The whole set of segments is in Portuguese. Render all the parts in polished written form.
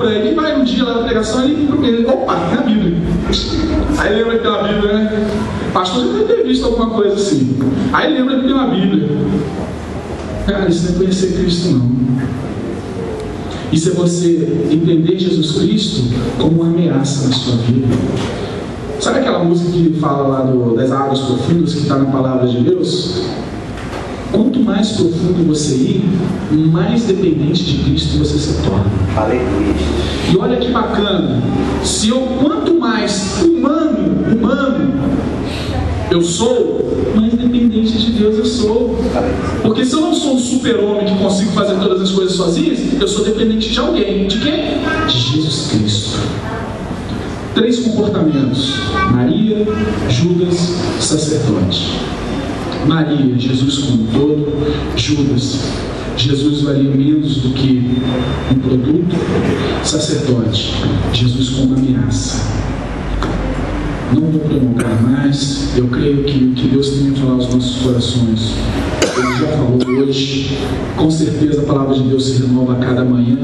Ele vai um dia lá na pregação e ele, opa, tem a Bíblia. Aí lembra que tem uma Bíblia, né? Pastor já deve ter visto alguma coisa assim. Aí lembra que tem uma Bíblia. Cara, isso não é conhecer Cristo, não. Isso é você entender Jesus Cristo como uma ameaça na sua vida. Sabe aquela música que fala lá das águas profundas, que está na palavra de Deus? Quanto mais profundo você ir, mais dependente de Cristo você se torna. Aleluia. E olha que bacana, quanto mais humano eu sou, mais dependente de Deus eu sou. Porque se eu não sou um super-homem que consigo fazer todas as coisas sozinho, eu sou dependente de alguém. De quem? De Jesus Cristo. 3 comportamentos: Maria, Judas, sacerdote. Maria, Jesus como um todo. Judas, Jesus valia menos do que um produto. Sacerdote, Jesus como ameaça. Não vou prolongar mais. Eu creio que o que Deus tem a falar aos nossos corações, Ele já falou hoje. Com certeza a palavra de Deus se renova a cada manhã.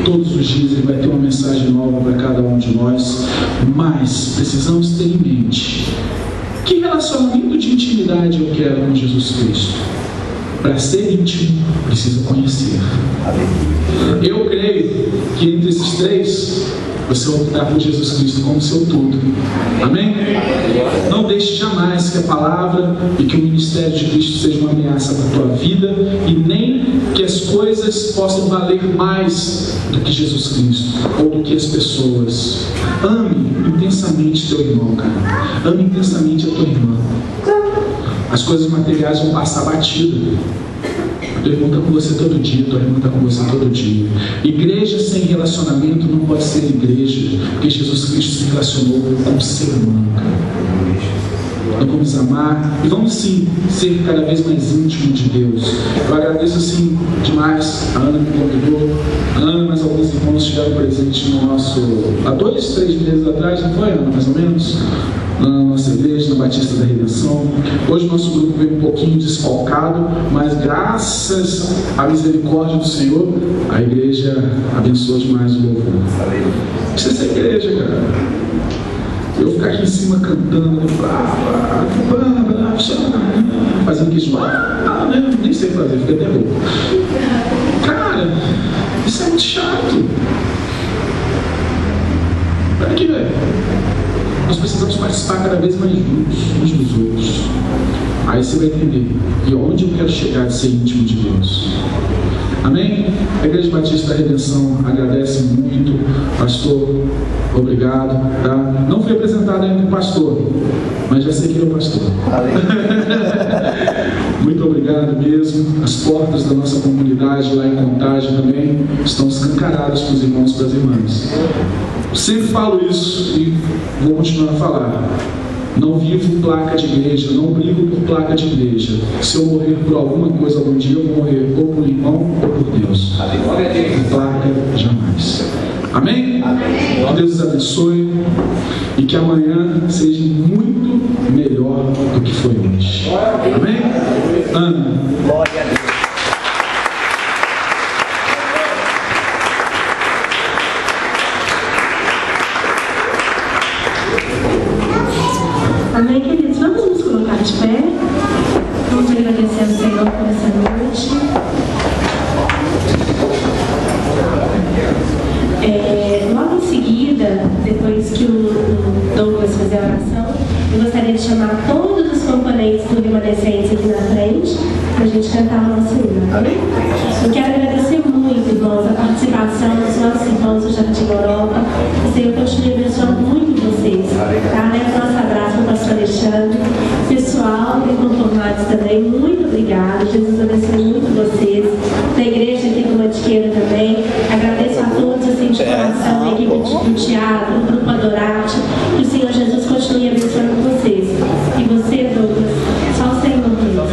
Todos os dias Ele vai ter uma mensagem nova para cada um de nós. Mas precisamos ter em mente: que relacionamento de intimidade eu quero com Jesus Cristo? Para ser íntimo, preciso conhecer. Eu creio que entre esses 3, você vai optar por Jesus Cristo como seu tudo. Amém? Não deixe jamais que a palavra e que o ministério de Cristo seja uma ameaça para a tua vida, e nem que as coisas possam valer mais do que Jesus Cristo ou do que as pessoas. Ame intensamente teu irmão, cara. Ame intensamente a tua irmã. As coisas materiais vão passar batido. Teu irmão está com você todo dia, tua irmã está com você todo dia. Igreja sem relacionamento não pode ser igreja, porque Jesus Cristo se relacionou com o ser humano. Nós vamos amar e vamos sim ser cada vez mais íntimo de Deus. Eu agradeço assim demais. A Ana me convidou. A Ana e mais alguns irmãos estiveram presentes no nosso, há 2, 3 meses atrás, não foi, Ana? Mais ou menos? Na nossa igreja, na Batista da Redenção. Hoje o nosso grupo veio um pouquinho desfalcado, mas graças à misericórdia do Senhor, a igreja abençoou demais o louvor. Precisa ser igreja, cara. Eu ficar aqui em cima cantando, fazendo que nem sei fazer, fica até louco. Cara, isso é muito chato. Olha aqui, velho. Nós precisamos participar cada vez mais juntos, uns dos outros. Aí você vai entender. E onde eu quero chegar de ser íntimo de Deus? Amém? A Igreja Batista da Redenção agradece muito. Pastor, obrigado. Tá? Não fui apresentado ainda como pastor, mas já sei que ele é o pastor. Muito obrigado mesmo. As portas da nossa comunidade lá em Contagem também estão escancaradas para os irmãos e para as irmãs. Sempre falo isso e vou continuar a falar. Não vivo placa de igreja, não brigo por placa de igreja. Se eu morrer por alguma coisa algum dia, eu vou morrer ou por irmão ou por Deus. Por placa, jamais. Amém? Amém? Que Deus os abençoe e que amanhã seja muito melhor do que foi hoje. Amém? Ana. Glória a Deus. Amém, queridos? Vamos nos colocar de pé. Vamos agradecer ao Senhor por essa noite. Logo em seguida, depois que o Douglas fizer a oração, eu gostaria de chamar todos os componentes do Remanescente aqui na frente para a gente cantar o nosso hino. Amém? Eu quero agradecer muito, irmãos, a participação dos nossos irmãos do Jardim Europa. O Senhor continue abençoando muito vocês. Tá? Leve o nosso abraço para o pastor Alexandre. Pessoal, inconformados também, muito obrigada. Jesus abençoe muito vocês. Da igreja aqui do Mantiqueira também. Agradeço a todos, assim, de coração, a equipe do teatro, o grupo Adorarte. Que o Senhor Jesus continue abençoando vocês. E você, Douglas, só o Senhor mesmo.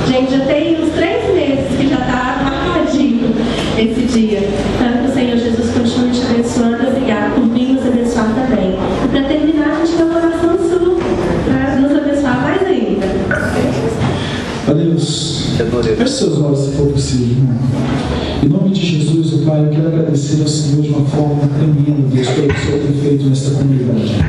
Gente, já tem uns 3 meses que já está marcadinho esse dia. Então, que o Senhor Jesus continue te abençoando. forma tremenda, Deus, pelo que o Senhor tem feito nesta comunidade.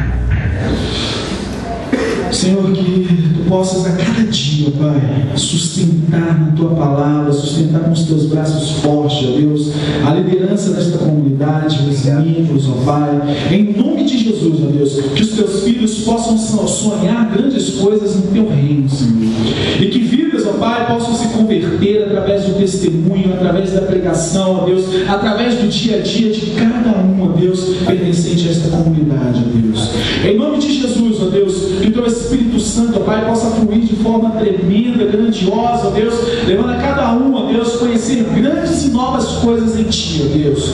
Senhor, que Tu possas a cada dia, Pai, sustentar na Tua palavra, sustentar com os Teus braços fortes, ó Deus, a liderança desta comunidade, os membros, ó Pai, em nome de Jesus, ó Deus, que os Teus filhos possam sonhar grandes coisas no Teu reino, Senhor, e que vidas, ó Pai, possam se converter através do testemunho, através da pregação, ó Deus, através do dia a dia de cada um, ó Deus, pertencente a esta comunidade, ó Deus. Em nome de Jesus, ó Deus, que Teu Espírito Santo, ó Pai, possa fluir de forma tremenda, grandiosa, ó Deus, levando a cada um, ó Deus, conhecer grandes e novas coisas em Ti, ó Deus.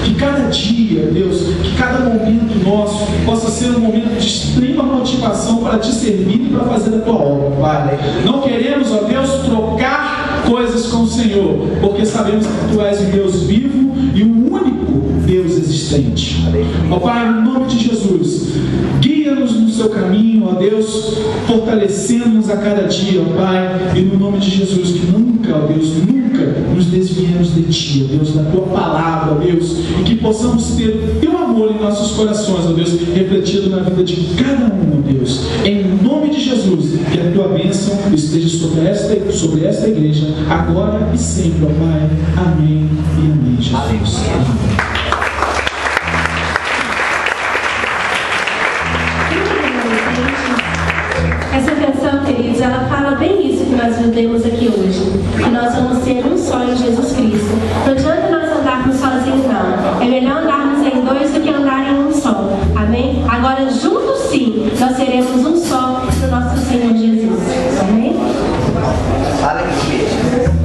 Que cada dia, ó Deus, que cada momento nosso possa ser um momento de extrema motivação para Te servir e para fazer a Tua obra, Pai. Não queremos, ó Deus, trocar coisas com o Senhor, porque sabemos que Tu és o Deus vivo e o único Deus existente. Ó Pai, no nome de Jesus, guia-nos no Seu caminho, ó Deus, fortalecendo-nos a cada dia, ó Pai, e no nome de Jesus, que nunca, ó Deus, nunca nos desviemos de Ti, ó Deus, da Tua palavra, ó Deus, e que possamos ter o Teu amor em nossos corações, ó Deus, refletido na vida de cada um, ó Deus, em nome de Jesus, que a Tua bênção esteja sobre esta igreja, agora e sempre, ó Pai. Amém e amém, Jesus. Amém. Essa canção, queridos, ela fala bem isso que nós vivemos aqui hoje, que nós vamos ter um só em Jesus Cristo. Não adianta nós andarmos sozinhos, não. É melhor andarmos em dois do que andar em um só. Amém? Agora, juntos sim, nós seremos um só no nosso Senhor Jesus. Amém? Aleluia.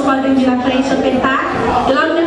podem vir à frente apertar. E logo